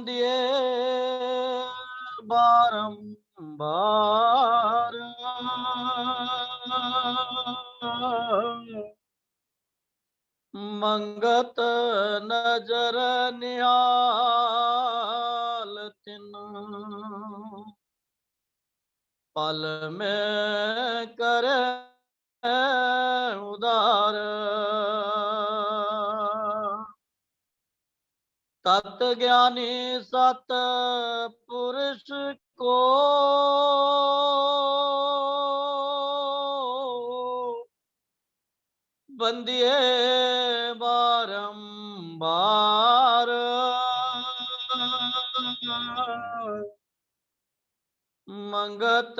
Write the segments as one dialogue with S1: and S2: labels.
S1: बंदिए बारंबार मंगत नजर निहाल तिन पल में करे उदार तत् ज्ञानी सत पुरुष को बंदिए बारंबार मंगत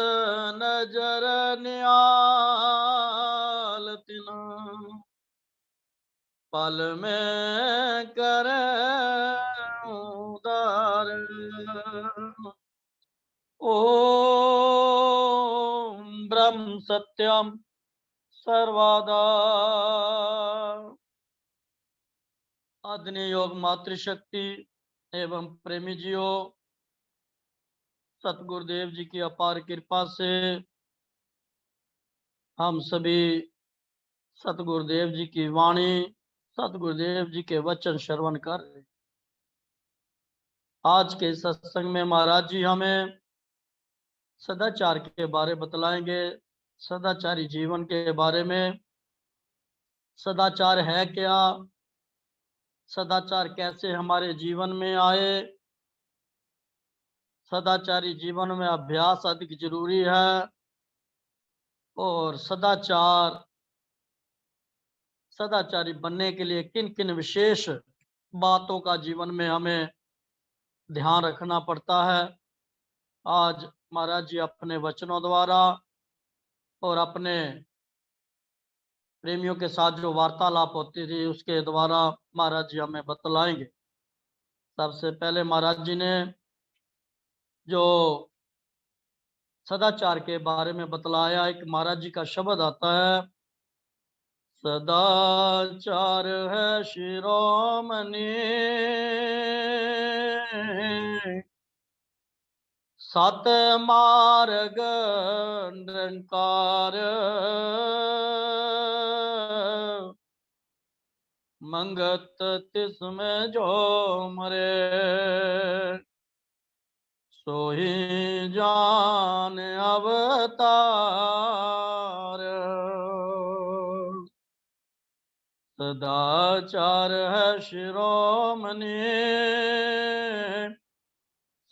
S1: नजर निहाल तिन पल में करे उदार। ओम ब्रह्म सत्यम सर्वदा। आदरणीय योग मातृशक्ति एवं प्रेमी जियो, सतगुरुदेव जी की अपार कृपा से हम सभी सतगुरुदेव जी की वाणी, सतगुरुदेव जी के वचन श्रवण कर रहे। आज के सत्संग में महाराज जी हमें सदाचार के बारे बतलाएंगे, सदाचारी जीवन के बारे में। सदाचार है क्या, सदाचार कैसे हमारे जीवन में आए, सदाचारी जीवन में अभ्यास अधिक जरूरी है, और सदाचारी बनने के लिए किन किन विशेष बातों का जीवन में हमें ध्यान रखना पड़ता है। आज महाराज जी अपने वचनों द्वारा और अपने प्रेमियों के साथ जो वार्तालाप होती थी उसके द्वारा महाराज जी हमें बतलाएंगे। सबसे पहले महाराज जी ने जो सदाचार के बारे में बतलाया, एक महाराज जी का शब्द आता है, सदाचार है शिरोमणि सत मार्ग निरंकार मंगत तिसमें जो मरे सोही जान अवतार। सदाचार है शिरोमणि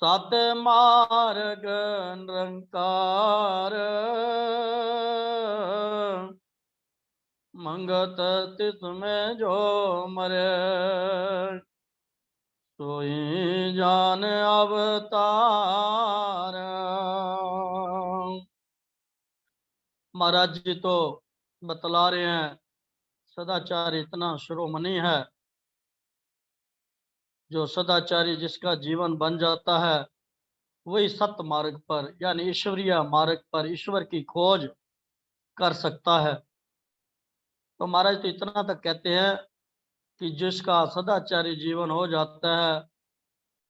S1: सत मार्ग निरंकार मंगत तिसमें जो मरे सोई जान अवतार। महाराज जी तो बतला रहे हैं सदाचार इतना शिरोमणि है, जो सदाचारी जिसका जीवन बन जाता है वही सत्य मार्ग पर यानी ईश्वरीय मार्ग पर ईश्वर की खोज कर सकता है। तो महाराज तो इतना तक कहते हैं कि जिसका सदाचारी जीवन हो जाता है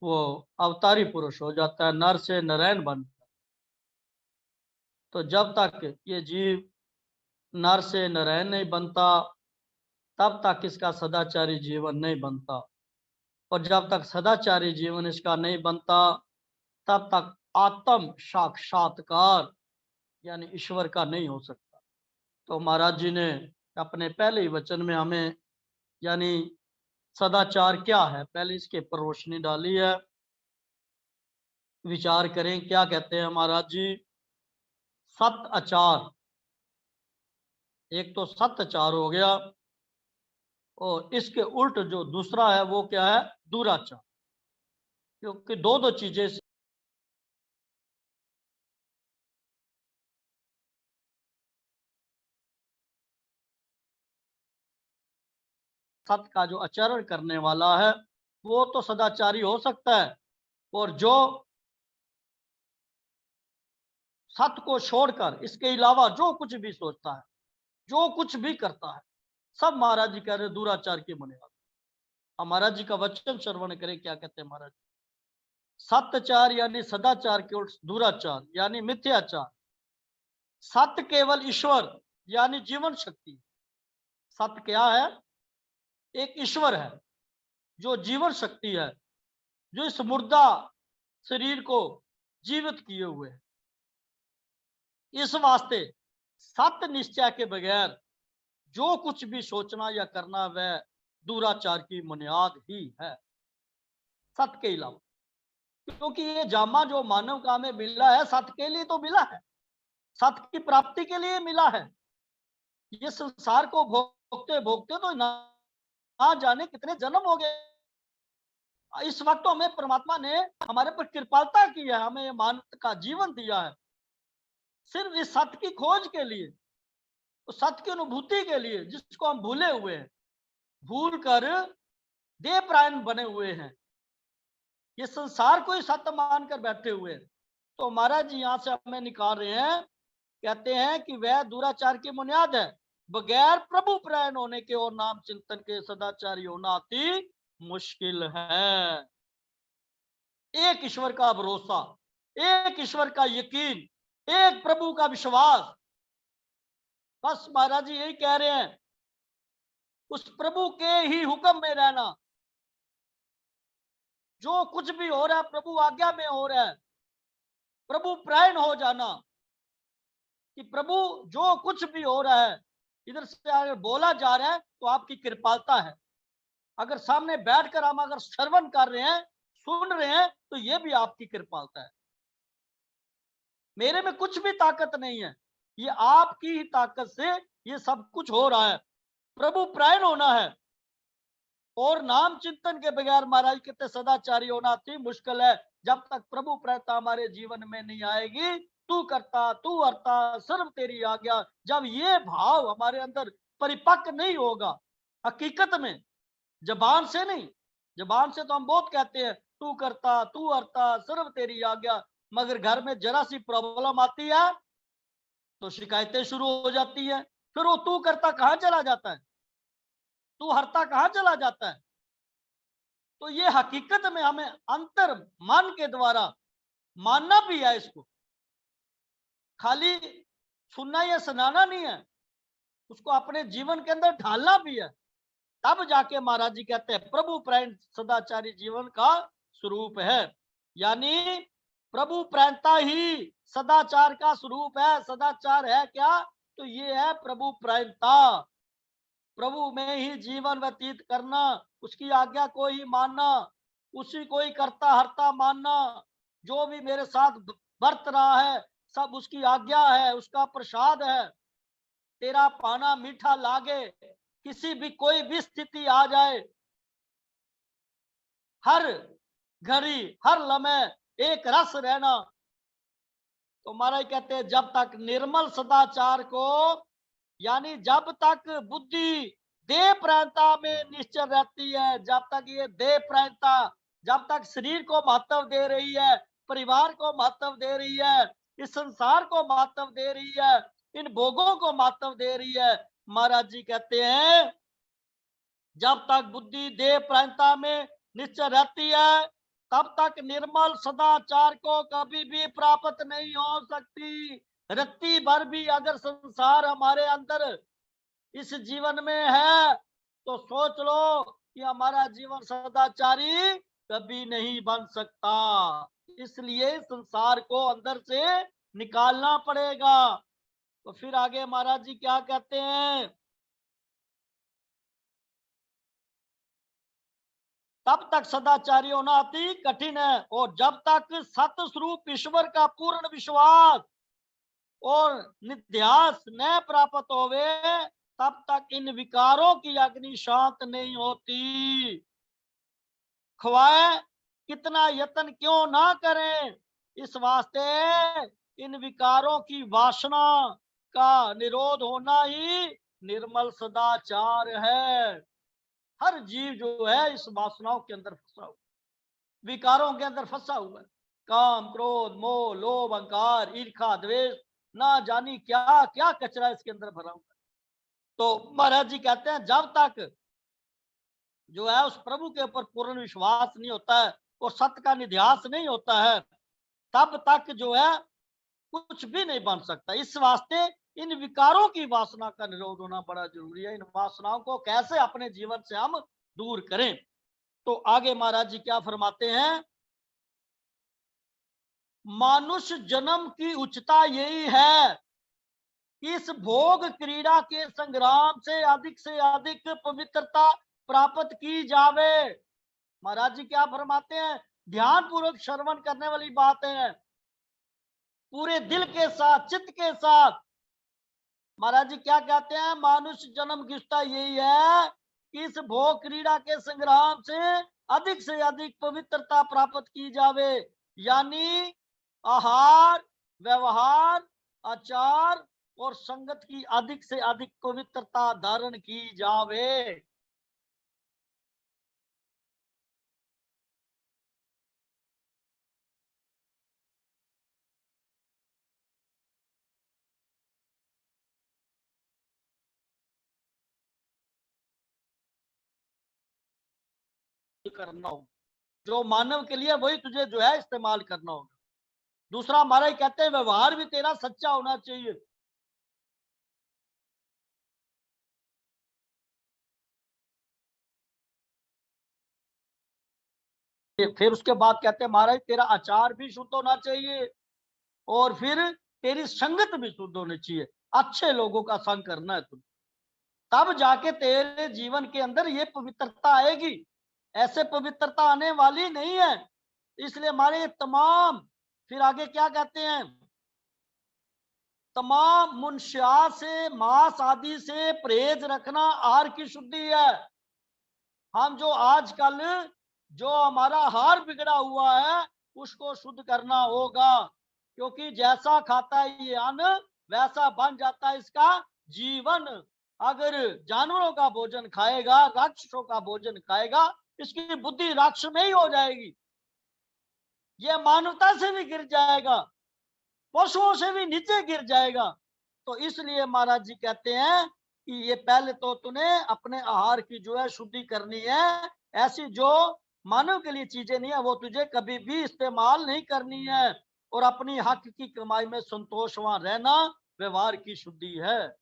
S1: वो अवतारी पुरुष हो जाता है, नर से नारायण बनता है। तो जब तक ये जीव नर से नारायण नहीं बनता तब तक इसका सदाचारी जीवन नहीं बनता, और जब तक सदाचारी जीवन इसका नहीं बनता तब तक आत्म साक्षात्कार यानी ईश्वर का नहीं हो सकता। तो महाराज जी ने अपने पहले ही वचन में हमें यानी सदाचार क्या है पहले इसके पर रोशनी डाली है। विचार करें क्या कहते हैं महाराज जी। सत आचार, एक तो सत आचार हो गया, और इसके उल्ट जो दूसरा है वो क्या है, दुराचार। क्योंकि दो दो चीजें सत का जो आचरण करने वाला है वो तो सदाचारी हो सकता है, और जो सत को छोड़कर इसके अलावा जो कुछ भी सोचता है, जो कुछ भी करता है, सब महाराज जी कह रहे दुराचार के बने वाले। अब महाराज जी का वचन श्रवण करें क्या कहते हैं महाराज। सत्याचार यानी सदाचार के उल्ट दुराचार यानी मिथ्याचार। सत्य केवल ईश्वर यानी जीवन शक्ति। सत्य क्या है? एक ईश्वर है जो जीवन शक्ति है, जो इस मुर्दा शरीर को जीवित किए हुए है। इस वास्ते सत्य निश्चय के बगैर जो कुछ भी सोचना या करना वह दुराचार की बुनियाद ही है, सत्य के अलावा। क्योंकि ये जामा जो मानव का हमें मिला है, सत्य के लिए तो मिला है, सत्य की प्राप्ति के लिए मिला है। ये संसार को भोगते भोगते तो ना जाने कितने जन्म हो गए। इस वक्त तो हमें परमात्मा ने हमारे पर कृपालता की है, हमें मानव का जीवन दिया है सिर्फ इस सत्य की खोज के लिए, तो सत्य की अनुभूति के लिए, जिसको हम भूले हुए हैं, भूल कर देह प्राण बने हुए हैं, ये संसार को ही सत्य मानकर बैठे हुए हैं। तो महाराज जी यहाँ से हमें निकाल रहे हैं, कहते हैं कि वह दुराचार की बुनियाद है, बगैर प्रभु प्रायण होने के और नाम चिंतन के सदाचारी होना अति मुश्किल है। एक ईश्वर का भरोसा, एक ईश्वर का यकीन, एक प्रभु का विश्वास, बस महाराज जी यही कह रहे हैं। उस प्रभु के ही हुक्म में रहना, जो कुछ भी हो रहा है प्रभु आज्ञा में हो रहा है, प्रभु प्रायण हो जाना कि प्रभु जो कुछ भी हो रहा है इधर से अगर बोला जा रहा है तो आपकी कृपालता है। अगर सामने बैठकर हम अगर श्रवण कर रहे हैं, सुन रहे हैं, तो ये भी आपकी कृपालता है। मेरे में कुछ भी ताकत नहीं है, ये आपकी ही ताकत से ये सब कुछ हो रहा है। प्रभु प्रायण होना है और नाम चिंतन के बगैर महाराज कहते सदाचारी होना अति मुश्किल है। जब तक प्रभु प्रायता हमारे जीवन में नहीं आएगी, तू करता तू हरता सर्व तेरी आज्ञा, जब ये भाव हमारे अंदर परिपक्व नहीं होगा, हकीकत में जबान से नहीं, जबान से तो हम बहुत कहते हैं तू करता तू हरता सर्व तेरी आज्ञा, मगर घर में जरा सी प्रॉब्लम आती है तो शिकायतें शुरू हो जाती है। फिर वो तू करता कहां चला जाता है, तू हरता कहां चला जाता है। तो ये हकीकत में हमें अंतर मन के द्वारा मानना भी है, इसको खाली सुनना या सुनाना नहीं है, उसको अपने जीवन के अंदर ढालना भी है। तब जाके महाराज जी कहते हैं प्रभु प्रायण सदाचारी जीवन का स्वरूप है। यानी प्रभु प्रायणता ही सदाचार का स्वरूप है। सदाचार है क्या? तो ये है प्रभु प्रायणता, प्रभु में ही जीवन व्यतीत करना, उसकी आज्ञा को ही मानना, उसी को ही करता हरता मानना। जो भी मेरे साथ बरत रहा है सब उसकी आज्ञा है, उसका प्रसाद है। तेरा पाना मीठा लागे, किसी भी कोई भी स्थिति आ जाए, हर घड़ी हर लम्हे एक रस रहना। तो महाराज कहते हैं जब तक निर्मल सदाचार को, यानी जब तक बुद्धि देह प्रायणता में निश्चल रहती है, जब तक ये देह प्रायणता, जब तक शरीर को महत्व दे रही है, परिवार को महत्व दे रही है, इस संसार को महत्व दे रही है, इन भोगों को महत्व दे रही है, महाराज जी कहते हैं जब तक बुद्धि देह प्रायणता में निश्चल रहती है तब तक निर्मल सदाचार को कभी भी प्राप्त नहीं हो सकती। रत्ती भर भी अगर संसार हमारे अंदर इस जीवन में है तो सोच लो कि हमारा जीवन सदाचारी कभी नहीं बन सकता। इसलिए संसार को अंदर से निकालना पड़ेगा। तो फिर आगे महाराज जी क्या कहते हैं, तब तक सदाचारी होना अति कठिन है, और जब तक सत्य स्वरूप ईश्वर का पूर्ण विश्वास और निध्यास न प्राप्त होवे तब तक इन विकारों की अग्नि शांत नहीं होती। ख्वाए कितना यत्न क्यों ना करें, इस वास्ते इन विकारों की वासना का निरोध होना ही निर्मल सदाचार है। हर जीव जो है इस वासनाओं के अंदर फंसा हुआ, विकारों के अंदर फंसा हुआ है। काम क्रोध मोह लोभ अहंकार ईर्ष्या द्वेष, ना जानी क्या क्या कचरा इसके अंदर भरा हुआ है। तो महाराज जी कहते हैं जब तक जो है उस प्रभु के ऊपर पूर्ण विश्वास नहीं होता है, और सत्य का निध्यास नहीं होता है, तब तक जो है कुछ भी नहीं बन सकता। इस वास्ते इन विकारों की वासना का निरोध होना बड़ा जरूरी है। इन वासनाओं को कैसे अपने जीवन से हम दूर करें। तो आगे महाराज जी क्या फरमाते हैं, मानुष जन्म की उच्चता यही है कि इस भोग क्रीड़ा के संग्राम से अधिक पवित्रता प्राप्त की जावे। महाराज जी क्या फरमाते हैं, ध्यान पूर्वक श्रवण करने वाली बात है, पूरे दिल के साथ, चित्त के साथ। महाराज जी क्या कहते हैं, मानुष जन्म की उच्चता यही है कि इस भोग क्रीड़ा के संग्राम से अधिक पवित्रता प्राप्त की जावे, यानी आहार, व्यवहार, आचार और संगत की अधिक से अधिक पवित्रता धारण की जावे। करना हो जो मानव के लिए, वही तुझे जो है इस्तेमाल करना होगा। दूसरा हमारा ही कहते हैं, व्यवहार भी तेरा सच्चा होना चाहिए। फिर उसके बाद कहते हैं, महाराज तेरा आचार भी शुद्ध होना चाहिए, और फिर तेरी संगत भी शुद्ध होनी चाहिए। अच्छे लोगों का संग करना है तुम, तब जाके तेरे जीवन के अंदर ये पवित्रता आएगी। ऐसे पवित्रता आने वाली नहीं है। इसलिए हमारे ये तमाम, फिर आगे क्या कहते हैं, तमाम मुनशिया से, मांस आदि से परहेज रखना आहार की शुद्धि है। हम जो आजकल जो हमारा आहार बिगड़ा हुआ है, उसको शुद्ध करना होगा, क्योंकि जैसा खाता है ये अन्न, वैसा बन जाता है इसका जीवन। अगर जानवरों का भोजन खाएगा, राक्षसों का भोजन खाएगा, इसकी बुद्धि राक्षस में ही हो जाएगी, ये मानवता से भी गिर जाएगा, पशुओं से भी नीचे गिर जाएगा। तो इसलिए महाराज जी कहते हैं कि ये पहले तो तूने अपने आहार की जो है शुद्धि करनी है। ऐसी जो मानव के लिए चीजें नहीं है, वो तुझे कभी भी इस्तेमाल नहीं करनी है। और अपनी हक की कमाई में संतोषवान रहना व्यवहार की शुद्धि है।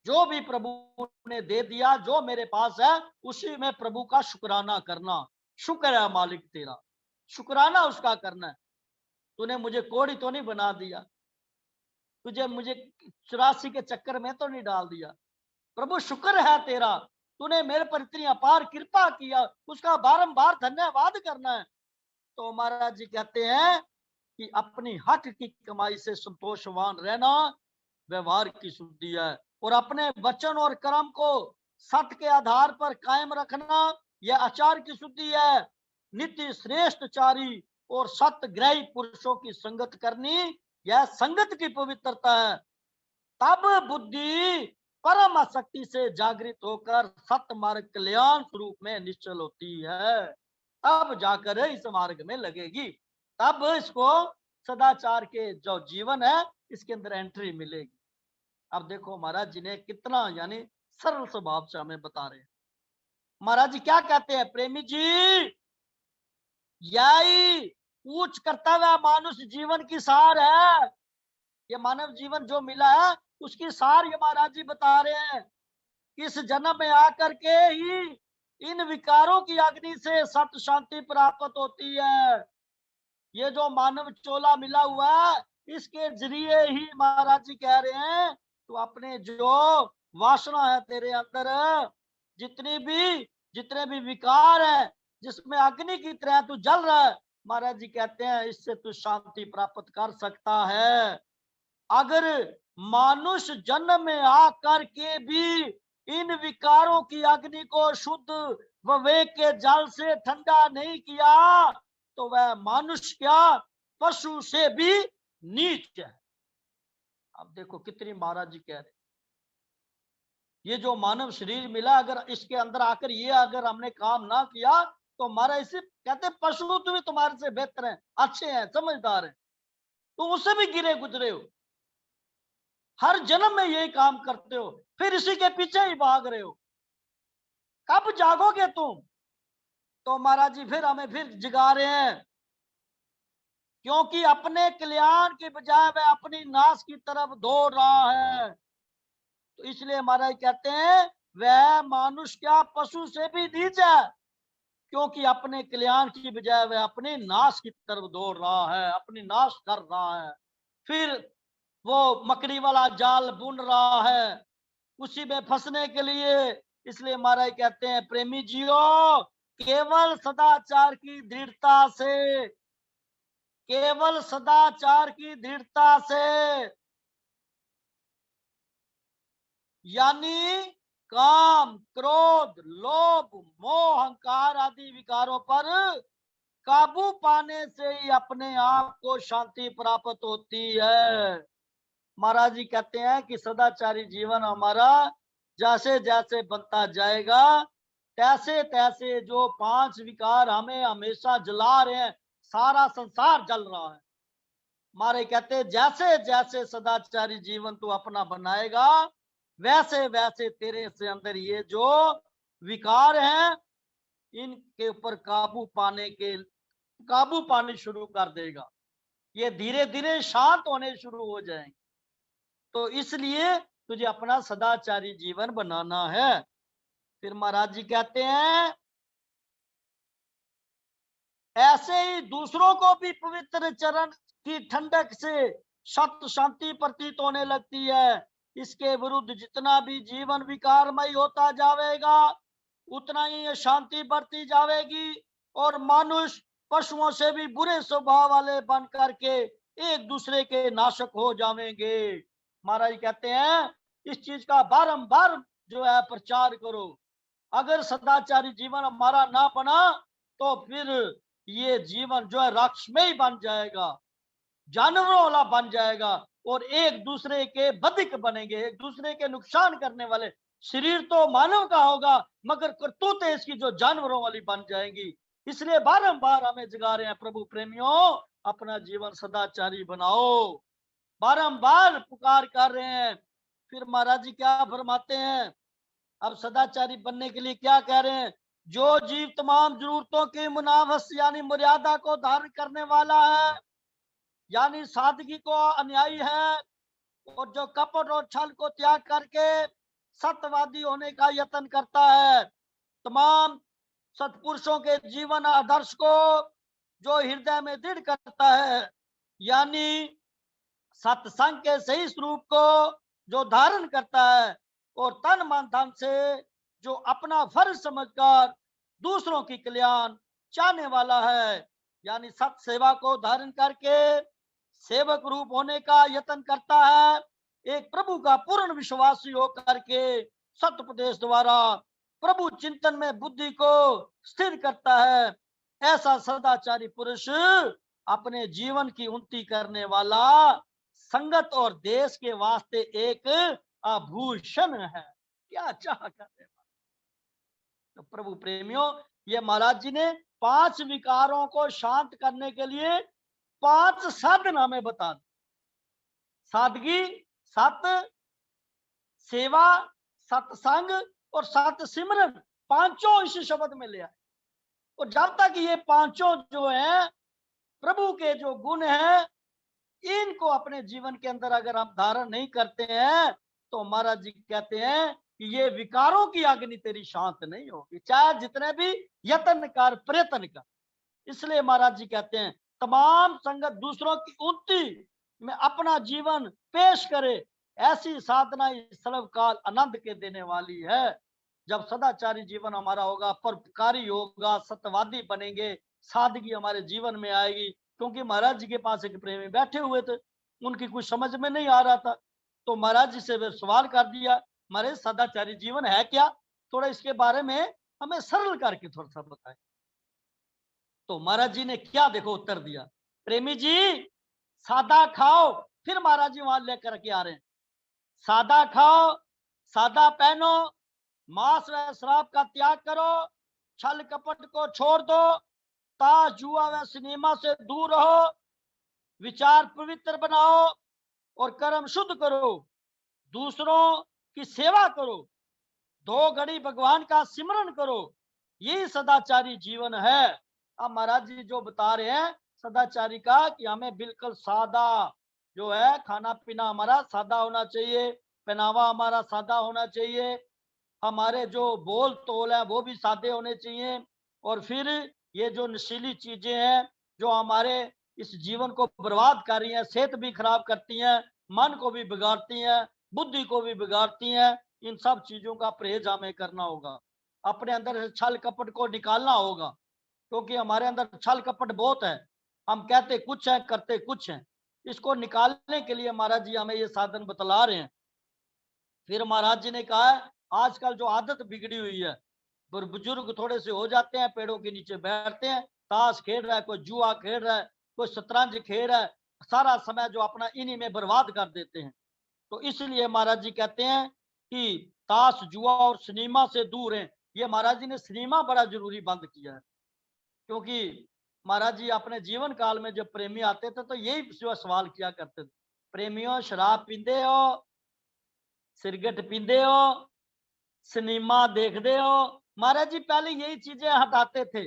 S1: जो भी प्रभु ने दे दिया, जो मेरे पास है, उसी में प्रभु का शुक्राना करना। शुक्र है मालिक तेरा, शुक्राना उसका करना है। तूने मुझे कोढ़ी तो नहीं बना दिया, तुझे मुझे 84 के चक्कर में तो नहीं डाल दिया। प्रभु शुक्र है तेरा, तूने मेरे पर इतनी अपार कृपा किया, उसका बारंबार धन्यवाद करना है। तो महाराज जी कहते हैं कि अपनी हक की कमाई से संतोषवान रहना व्यवहार की शुद्धि है, और अपने वचन और कर्म को सत्य के आधार पर कायम रखना यह आचार की शुद्धि है। नित्य श्रेष्ठचारी और सत्यग्रही पुरुषों की संगत करनी, यह संगत की पवित्रता है। तब बुद्धि परम आसक्ति से जागृत होकर सत्य मार्ग कल्याण स्वरूप में निश्चल होती है। तब जाकर इस मार्ग में लगेगी, तब इसको सदाचार के जो जीवन है, इसके अंदर एंट्री मिलेगी। अब देखो महाराज जी ने कितना यानी सरल स्वभाव से हमें बता रहे हैं। महाराज जी क्या कहते हैं, प्रेमी जी, यही उच्च कर्तव्य मानुष जीवन की सार है। ये मानव जीवन जो मिला है, उसकी सार ये महाराज जी बता रहे हैं। इस जन्म में आकर के ही इन विकारों की अग्नि से सत्य शांति प्राप्त होती है। ये जो मानव चोला मिला हुआ है, इसके जरिए ही महाराज जी कह रहे हैं, तो अपने जो वासना है तेरे अंदर, जितने भी विकार है, जिसमें अग्नि की तरह तू जल रहा है, महाराज जी कहते हैं इससे तू शांति प्राप्त कर सकता है। अगर मानुष जन्म में आकर के भी इन विकारों की अग्नि को शुद्ध विवेक के जल से ठंडा नहीं किया, तो वह मनुष्य क्या, पशु से भी नीच है। अब देखो कितनी महाराज जी कह रहे, ये जो मानव शरीर मिला, अगर इसके अंदर आकर ये अगर हमने काम ना किया, तो हमारा इसे कहते पशु तो भी तुम्हारे से बेहतर है, अच्छे हैं, समझदार है, तो उससे भी गिरे गुजरे हो, हर जन्म में यही काम करते हो, फिर इसी के पीछे ही भाग रहे हो। कब जागोगे तुम? तो महाराज जी फिर हमें फिर जगा रहे हैं, क्योंकि अपने कल्याण के बजाय वह अपनी नाश की तरफ दौड़ रहा है। तो इसलिए महाराज कहते हैं वह मानुष क्या पशु से भी नीच है, क्योंकि अपने कल्याण की बजाय वह अपने नाश की तरफ दौड़ रहा है, अपनी नाश कर रहा है। फिर वो मकड़ी वाला जाल बुन रहा है उसी में फंसने के लिए। इसलिए महाराज कहते हैं प्रेमी जियो, केवल सदाचार की दृढ़ता से, केवल सदाचार की दृढ़ता से, यानी काम, क्रोध, लोभ, मोह, अहंकार आदि विकारों पर काबू पाने से ही अपने आप को शांति प्राप्त होती है। महाराज जी कहते हैं कि सदाचारी जीवन हमारा जैसे जैसे बनता जाएगा, तैसे तैसे जो 5 विकार हमें हमेशा जला रहे हैं, सारा संसार जल रहा है। मारे कहते हैं जैसे जैसे सदाचारी जीवन तू अपना बनाएगा, वैसे वैसे तेरे से अंदर ये जो विकार हैं इनके ऊपर काबू पाने शुरू कर देगा। ये धीरे धीरे शांत होने शुरू हो जाएंगे। तो इसलिए तुझे अपना सदाचारी जीवन बनाना है। फिर महाराज जी कहते हैं ऐसे ही दूसरों को भी पवित्र चरण की ठंडक से सत्य शांति प्रतीत होने लगती है। इसके विरुद्ध जितना भी जीवन विकारमय होता जाएगा उतना ही ये शांति बढ़ती जाएगी और मनुष्य पशुओं से भी बुरे स्वभाव वाले बन करके एक दूसरे के नाशक हो जाएंगे। महाराज कहते हैं इस चीज का बारंबार जो है प्रचार करो। अगर सदाचारी जीवन हमारा ना बना तो फिर ये जीवन जो है राक्षसमय बन जाएगा, जानवरों वाला बन जाएगा और एक दूसरे के बधिक बनेंगे, एक दूसरे के नुकसान करने वाले। शरीर तो मानव का होगा मगर करतूतें इसकी जो जानवरों वाली बन जाएंगी। इसलिए बारंबार हमें जगा रहे हैं प्रभु प्रेमियों, अपना जीवन सदाचारी बनाओ। बारंबार पुकार कर रहे हैं। फिर महाराज जी क्या फरमाते हैं, अब सदाचारी बनने के लिए क्या कह रहे हैं, जो जीव तमाम जरूरतों की मुनावस यानी मर्यादा को धारण करने वाला है, यानी सादगी को अन्यायी है, और जो कपट और छल को त्याग करके सत्यवादी होने का यत्न करता है, तमाम सत्पुरुषों के जीवन आदर्श को जो हृदय में दृढ़ करता है, यानी सत्संग के सही स्वरूप को जो धारण करता है और तन मन धन से जो अपना फर्ज समझकर दूसरों की कल्याण चाहने वाला है, यानी सत सेवा को धारण करके सेवक रूप होने का यत्न करता है, एक प्रभु का पूर्ण विश्वासी होकर के सत्योपदेश द्वारा प्रभु चिंतन में बुद्धि को स्थिर करता है, ऐसा सदाचारी पुरुष अपने जीवन की उन्नति करने वाला संगत और देश के वास्ते एक आभूषण है। क्या चाह करने वाला। तो प्रभु प्रेमियों, ये महाराज जी ने 5 विकारों को शांत करने के लिए 5 साधन हमें बता दी। सादगी, सत्य, सेवा, सत्संग और सत्य सिमरन, पांचों इस शब्द में ले आए। और जब तक ये पांचों जो है प्रभु के जो गुण हैं, इनको अपने जीवन के अंदर अगर हम धारण नहीं करते हैं तो महाराज जी कहते हैं कि ये विकारों की अग्नि तेरी शांत नहीं होगी, चाहे जितने भी यत्न कर प्रयत्न कर। इसलिए महाराज जी कहते हैं तमाम संगत दूसरों की उन्नति में अपना जीवन पेश करे, ऐसी साधना इस सर्वकाल आनंद के देने वाली है। जब सदाचारी जीवन हमारा होगा, परोपकारी होगा, सत्यवादी बनेंगे, सादगी हमारे जीवन में आएगी। क्योंकि महाराज जी के पास एक प्रेमी बैठे हुए थे, उनकी कुछ समझ में नहीं आ रहा था, तो महाराज जी से वे सवाल कर दिया, महाराज सदाचारी जीवन है क्या, थोड़ा इसके बारे में हमें सरल करके थोड़ा सा बताएं। तो महाराज जी ने क्या देखो उत्तर दिया, प्रेमी जी सादा खाओ। फिर महाराज जी वहां लेकर के आ रहे हैं, सादा खाओ, सादा पहनो, मांस व शराब का त्याग करो, छल कपट को छोड़ दो, ताश जुआ व सिनेमा से दूर रहो, विचार पवित्र बनाओ और कर्म शुद्ध करो, दूसरों की सेवा करो, 2 घड़ी भगवान का सिमरन करो, यही सदाचारी जीवन है। अब महाराज जी जो बता रहे हैं सदाचारी का, कि हमें बिल्कुल सादा जो है, खाना पीना हमारा सादा होना चाहिए, पहनावा हमारा सादा होना चाहिए, हमारे जो बोल तोल है वो भी सादे होने चाहिए। और फिर ये जो नशीली चीजें हैं जो हमारे इस जीवन को बर्बाद कर रही हैं, सेहत भी खराब करती हैं, मन को भी बिगाड़ती हैं, बुद्धि को भी बिगाड़ती हैं, इन सब चीजों का परहेज हमें करना होगा। अपने अंदर से छल कपट को निकालना होगा, क्योंकि हमारे अंदर छल कपट बहुत है, हम कहते कुछ है करते कुछ है। इसको निकालने के लिए महाराज जी हमें ये साधन बतला रहे हैं। फिर महाराज जी ने कहा है आजकल जो आदत बिगड़ी हुई है, बुजुर्ग थोड़े से हो जाते हैं, पेड़ों के नीचे बैठते हैं, ताश खेल रहा है, कोई जुआ खेल रहा है, कोई शतरंज खेल रहा है, सारा समय जो अपना इन्हीं में बर्बाद कर देते हैं। तो इसलिए महाराज जी कहते हैं कि ताश जुआ और सिनेमा से दूर हैं। ये महाराज जी ने सिनेमा बड़ा जरूरी बंद किया है, क्योंकि महाराज जी अपने जीवन काल में जब प्रेमी आते थे तो यही जो सवाल किया करते थे, प्रेमियों शराब पींदे हो, सिगरेट पींदे हो, सिनेमा देखते हो। महाराज जी पहले यही चीजें हटाते थे,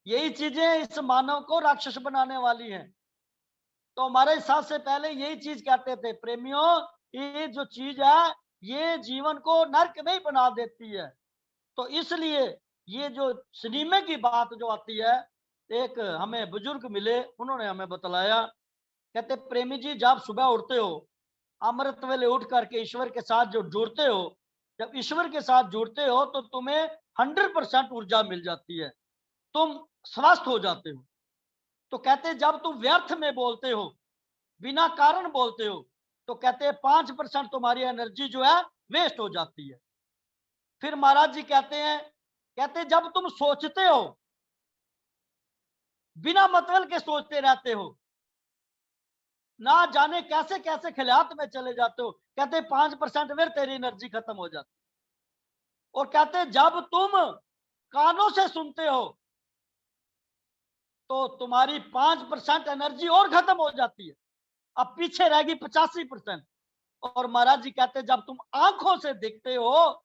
S1: यही चीजें इस मानव को राक्षस बनाने वाली हैं। तो हमारे हिसाब से पहले यही चीज कहते थे, प्रेमियों ये जो चीज है ये जीवन को नरक में ही बना देती है। तो इसलिए ये जो सिनेमे की बात जो आती है, एक हमें बुजुर्ग मिले, उन्होंने हमें बतलाया, कहते प्रेमी जी जब सुबह उठते हो, अमृत वेले उठ करके ईश्वर के साथ जो जुड़ते हो, जब ईश्वर के साथ जुड़ते हो तो तुम्हें 100% ऊर्जा मिल जाती है, तुम स्वस्थ हो जाते हो। तो कहते जब तुम व्यर्थ में बोलते हो, बिना कारण बोलते हो, तो कहते 5% तुम्हारी एनर्जी जो है वेस्ट हो जाती है। फिर महाराज जी कहते हैं, कहते जब तुम सोचते हो, बिना मतलब के सोचते रहते हो, ना जाने कैसे कैसे खिलात में चले जाते हो, कहते 5% में तेरी एनर्जी खत्म हो जाती है। और कहते जब तुम कानों से सुनते हो तो तुम्हारी 5% एनर्जी और खत्म हो जाती है, अब पीछे रहेगी 85%। और महाराज जी कहते जब तुम आंखों से देखते हो,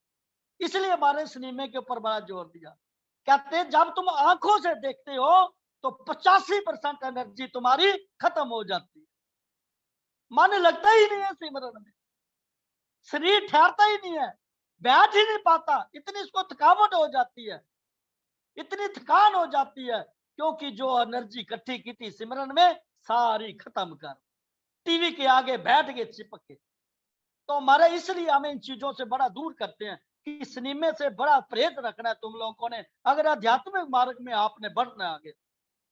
S1: इसलिए हमारे सिनेमे के ऊपर बड़ा जोर दिया, कहते जब तुम आंखों से देखते हो तो 85% एनर्जी तुम्हारी खत्म हो जाती है, मन लगता ही नहीं है सिमरन में, शरीर ठहरता ही नहीं है, बैठ ही नहीं पाता, इतनी इसको थकावट हो जाती है, इतनी थकान हो जाती है, क्योंकि जो एनर्जी इकट्ठी की थी सिमरन में सारी खत्म कर टीवी के आगे बैठ गए चिपक के। तो हमारे इसलिए हमें इन चीजों से बड़ा दूर करते हैं कि सिनेमे से बड़ा परहेज रखना है तुम लोगों ने, अगर आध्यात्मिक मार्ग में आपने बढ़ना है आगे,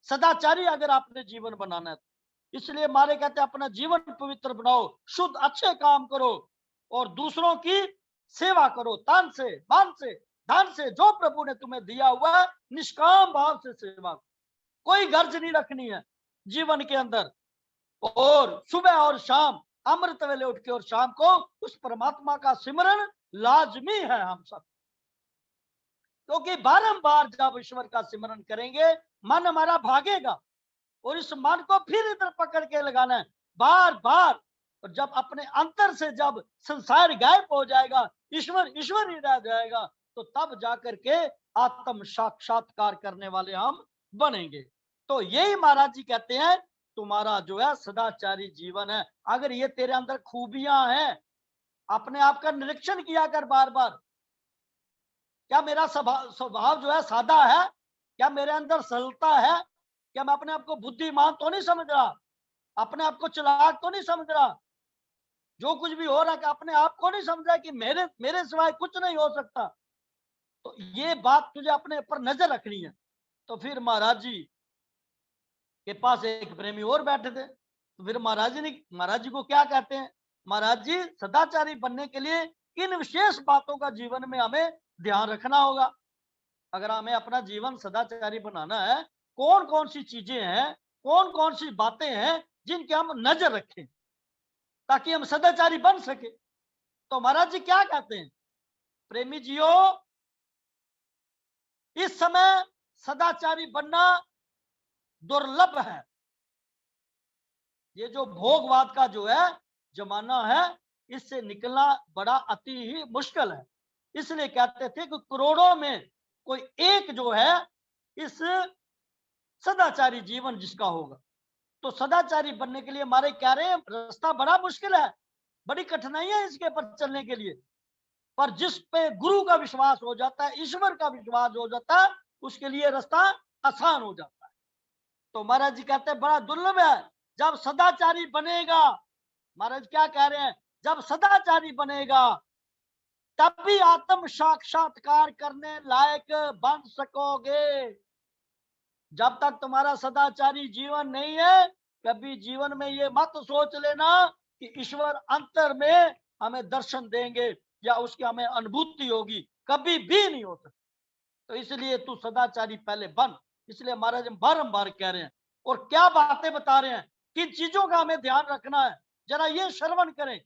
S1: सदाचारी अगर आपने जीवन बनाना है। इसलिए हमारे कहते हैं अपना जीवन पवित्र बनाओ, शुद्ध अच्छे काम करो और दूसरों की सेवा करो, तन से मन से धन से, जो प्रभु ने तुम्हें दिया हुआ है निष्काम भाव से सेवा, कोई गर्ज नहीं रखनी है जीवन के अंदर। और सुबह और शाम अमृत वेले उठ के और शाम को उस परमात्मा का सिमरन लाजमी है हम सब, क्योंकि बारंबार जब ईश्वर का सिमरन करेंगे मन हमारा भागेगा, और इस मन को फिर इधर पकड़ के लगाना है बार बार। और जब अपने अंतर से जब संसार गायब हो जाएगा, ईश्वर ईश्वर ही रह जाएगा, तो तब जाकर के आत्म साक्षात्कार करने वाले हम बनेंगे। तो यही महाराज जी कहते हैं तुम्हारा जो है सदाचारी जीवन है। अगर ये तेरे अंदर खूबियां हैं, अपने आप का निरीक्षण किया कर बार बार, क्या मेरा स्वभाव जो है सादा है, क्या मेरे अंदर सरलता है, क्या मैं अपने आप को बुद्धिमान तो नहीं समझ रहा, अपने आप को चालाक तो नहीं समझ रहा, जो कुछ भी हो रहा है कि अपने आप को नहीं समझ रहा कि मेरे मेरे सिवाय कुछ नहीं हो सकता। तो ये बात तुझे अपने ऊपर नजर रखनी है। तो फिर महाराज जी के पास एक प्रेमी और बैठे थे, तो फिर महाराज जी को क्या कहते हैं, महाराज जी सदाचारी बनने के लिए इन विशेष बातों का जीवन में हमें ध्यान रखना होगा। अगर हमें अपना जीवन सदाचारी बनाना है, कौन कौन सी चीजें हैं, कौन कौन सी बातें हैं जिनकी हम नजर रखें ताकि हम सदाचारी बन सके। तो महाराज जी क्या कहते हैं, प्रेमी जियो इस समय सदाचारी बनना दुर्लभ है, ये जो भोगवाद का जो है जमाना है, इससे निकलना बड़ा अति ही मुश्किल है। इसलिए कहते थे कि करोड़ों में कोई एक जो है इस सदाचारी जीवन जिसका होगा। तो सदाचारी बनने के लिए हमारे कह रहे हैं रास्ता बड़ा मुश्किल है, बड़ी कठिनाइयां है इसके पर चलने के लिए, पर जिस पे गुरु का विश्वास हो जाता है, ईश्वर का विश्वास हो जाता है, उसके लिए रास्ता आसान हो जाता है। तो महाराज जी कहते हैं बड़ा दुर्लभ है जब सदाचारी बनेगा। महाराज क्या कह रहे हैं, जब सदाचारी बनेगा तब भी आत्म साक्षात्कार करने लायक बन सकोगे। जब तक तुम्हारा सदाचारी जीवन नहीं है, कभी जीवन में ये मत सोच लेना कि ईश्वर अंतर में हमें दर्शन देंगे या उसकी हमें अनुभूति होगी, कभी भी नहीं हो सकती। तो इसलिए तू सदाचारी पहले बन। इसलिए महाराज हम बारंबार कह रहे हैं, और क्या बातें बता रहे हैं, किन चीजों का हमें ध्यान रखना है, जरा ये श्रवण करें।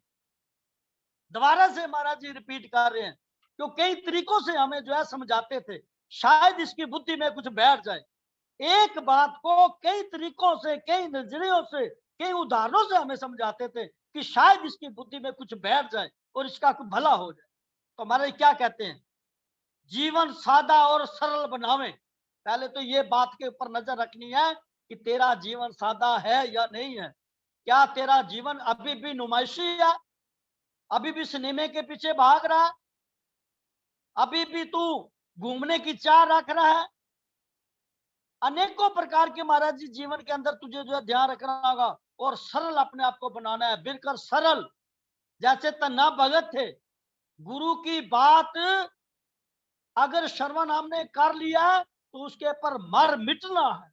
S1: दोबारा से महाराज जी रिपीट कर रहे हैं, क्यों कई तरीकों से हमें जो है समझाते थे, शायद इसकी बुद्धि में कुछ बैठ जाए। एक बात को कई तरीकों से, कई नजरियों से, कई उदाहरणों से हमें समझाते थे कि शायद इसकी बुद्धि में कुछ बैठ जाए और इसका कुछ भला हो जाए। तो हमारे क्या कहते हैं, जीवन सादा और सरल बनावे। पहले तो ये बात के ऊपर नजर रखनी है कि तेरा जीवन सादा है या नहीं है। क्या तेरा जीवन अभी भी नुमाइशी है, अभी भी सिनेमे के पीछे भाग रहा है, अभी भी तू घूमने की चाह रख रहा है। अनेकों प्रकार के महाराज जी जीवन के अंदर तुझे जो है ध्यान रखना होगा और सरल अपने आप को बनाना है, बिल्कुल सरल। जैसे तन्ना भगत थे, गुरु की बात अगर श्रवण हमने कर लिया तो उसके पर मर मिटना है,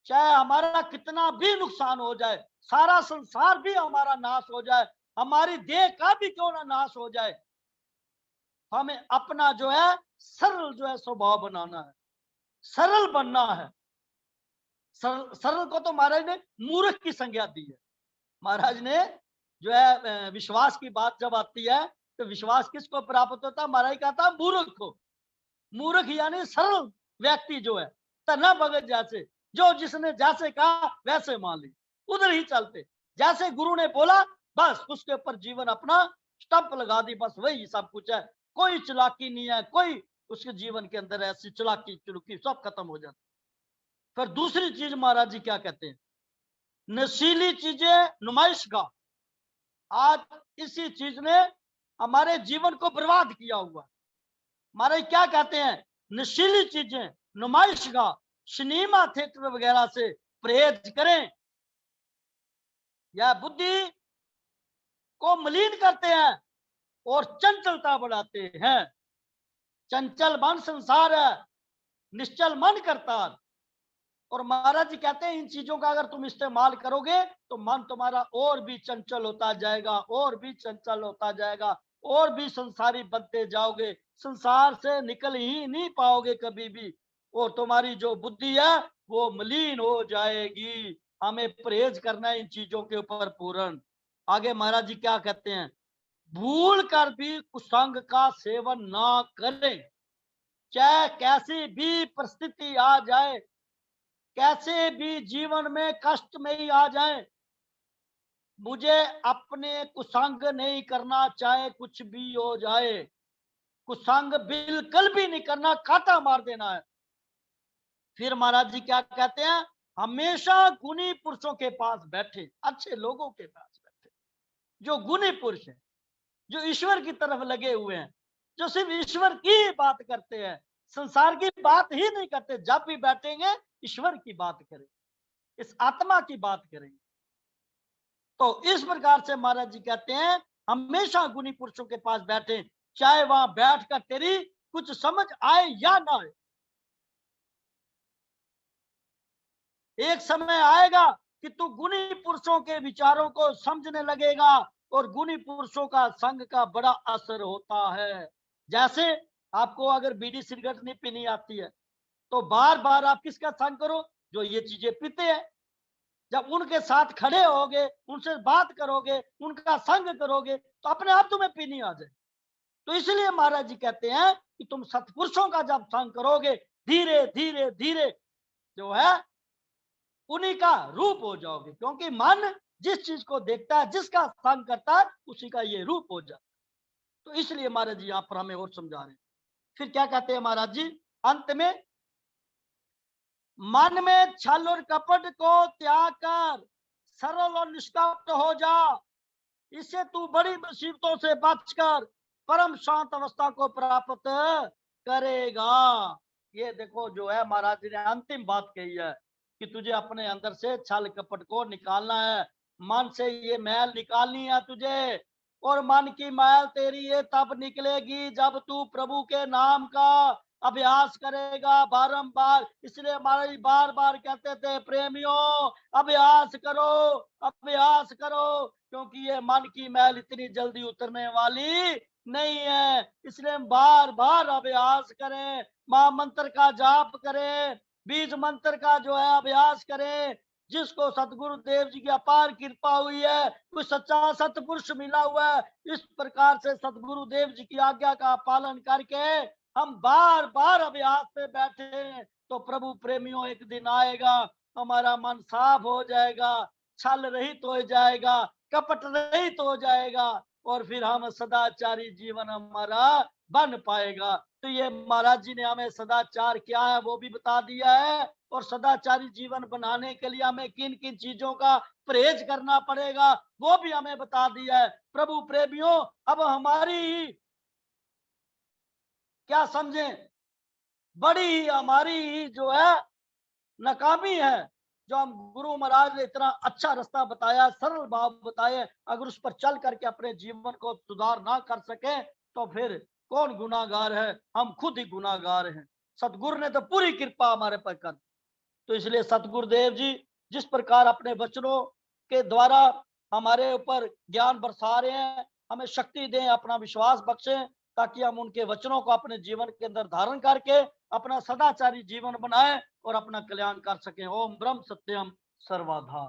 S1: चाहे हमारा कितना भी नुकसान हो जाए, सारा संसार भी हमारा नाश हो जाए, हमारी देह का भी क्यों ना नाश हो जाए, हमें अपना जो है सरल जो है स्वभाव बनाना है, सरल बनना है। सरल को तो महाराज ने मूर्ख की संज्ञा दी है। महाराज ने जो है विश्वास की बात जब आती है तो विश्वास किसको प्राप्त होता है, महाराज कहता है मूर्ख को। मूर्ख यानी सरल व्यक्ति जो है, तना भगत जैसे, जो जिसने जैसे कहा वैसे मान ली, उधर ही चलते, जैसे गुरु ने बोला बस उसके ऊपर जीवन अपना स्टंप लगा दी, बस वही सब कुछ है। कोई चालाकी नहीं है, कोई उसके जीवन के अंदर ऐसी चालाकी चुलकी सब खत्म हो जाती। फिर दूसरी चीज महाराज जी क्या कहते हैं, नशीली चीजें नुमाइश का। आज इसी चीज ने हमारे जीवन को बर्बाद किया हुआ। महाराज क्या कहते हैं, नशीली चीजें, नुमाइश का, सिनेमा थिएटर वगैरह से परहेज करें। यह बुद्धि को मलिन करते हैं और चंचलता बढ़ाते हैं। चंचल मन संसार है, निश्चल मन करतार। और महाराज जी कहते हैं इन चीजों का अगर तुम इस्तेमाल करोगे तो मन तुम्हारा और भी चंचल होता जाएगा, और भी चंचल होता जाएगा, और भी संसारी बनते जाओगे, संसार से निकल ही नहीं पाओगे कभी भी, और तुम्हारी जो बुद्धि है वो मलिन हो जाएगी। हमें परहेज करना है इन चीजों के ऊपर पूर्ण। आगे महाराज जी क्या कहते हैं, भूल कर भी कुसंग का सेवन ना करें। चाहे कैसी भी परिस्थिति आ जाए, कैसे भी जीवन में कष्ट में ही आ जाए, मुझे अपने कुसंग नहीं करना, चाहे कुछ भी हो जाए। कुसंग बिल्कुल भी नहीं करना, काटा मार देना है। फिर महाराज जी क्या कहते हैं, हमेशा गुणी पुरुषों के पास बैठे, अच्छे लोगों के पास बैठे, जो गुणी पुरुष हैं, जो ईश्वर की तरफ लगे हुए हैं, जो सिर्फ ईश्वर की बात करते हैं, संसार की बात ही नहीं करते। जब भी बैठेंगे ईश्वर की बात करें, इस आत्मा की बात करेंगे। तो इस प्रकार से महाराज जी कहते हैं हमेशा गुणी पुरुषों के पास बैठे, चाहे वहां बैठकर तेरी कुछ समझ आए या ना आए। एक समय आएगा कि तू गुणी पुरुषों के विचारों को समझने लगेगा, और गुणी पुरुषों का संग का बड़ा असर होता है। जैसे आपको अगर बीड़ी सिगरेट नहीं पीनी आती है तो बार बार आप किसका संग करो, जो ये चीजें पीते हैं। जब उनके साथ खड़े होगे, उनसे बात करोगे, उनका संग करोगे, तो अपने आप तुम्हें पीनी आ जाए। तो इसलिए महाराज जी कहते हैं कि तुम सत्पुरुषों का जब संग करोगे, धीरे धीरे धीरे जो है उन्हीं का रूप हो जाओगे, क्योंकि मन जिस चीज को देखता है, जिसका संग करता है, उसी का ये रूप हो जाता है। तो इसलिए महाराज जी यहाँ पर हमें और समझा रहे हैं, फिर क्या कहते हैं महाराज जी अंत में, मन में छल और कपट को त्याग कर सरल और निष्कपट हो जा, इससे तू बड़ी मुसीबतों से बचकर परम शांत अवस्था को प्राप्त करेगा। ये देखो जो है महाराज जी ने अंतिम बात कही है कि तुझे अपने अंदर से छल कपट को निकालना है, मन से ये मैल निकालनी है तुझे। और मन की मैल तेरी ये तब निकलेगी जब तू प्रभु के नाम का अभ्यास करेगा बारंबार। इसलिए महाराज बार बार कहते थे प्रेमियों अभ्यास करो, अभ्यास करो, क्योंकि ये मन की मैल इतनी जल्दी उतरने वाली नहीं है। इसलिए हम बार बार अभ्यास करें, महामंत्र का जाप करें, बीज मंत्र का जो है अभ्यास करें। जिसको सतगुरु देव जी की अपार कृपा हुई है, कोई सच्चा सतपुरुष मिला हुआ है, इस प्रकार से सतगुरु देव जी की आज्ञा का पालन करके हम बार बार अभ्यास पे बैठे हैं, तो प्रभु प्रेमियों एक दिन आएगा, हमारा मन साफ हो जाएगा, छल रहित हो जाएगा, कपट रहित हो जाएगा, और फिर हम सदाचारी जीवन हमारा बन पाएगा। तो ये महाराज जी ने हमें सदाचार क्या है वो भी बता दिया है, और सदाचारी जीवन बनाने के लिए हमें किन किन चीजों का परहेज करना पड़ेगा वो भी हमें बता दिया है। प्रभु प्रेमियों अब हमारी ही क्या समझे, बड़ी ही हमारी ही जो है नाकामी है, जो हम गुरु महाराज ने इतना अच्छा रास्ता बताया, सरल भाव बताए, अगर उस पर चल करके अपने जीवन को सुधार ना कर सके तो फिर कौन गुनाहगार है, हम खुद ही गुनाहगार हैं। सतगुरु ने तो पूरी कृपा हमारे पर कर। तो इसलिए सतगुरुदेव जी जिस प्रकार अपने वचनों के द्वारा हमारे ऊपर ज्ञान बरसा रहे हैं, हमें शक्ति दें, अपना विश्वास बख्शें, ताकि हम उनके वचनों को अपने जीवन के अंदर धारण करके अपना सदाचारी जीवन बनाएं और अपना कल्याण कर सकें। ओम ब्रह्म सत्यम सर्वधा।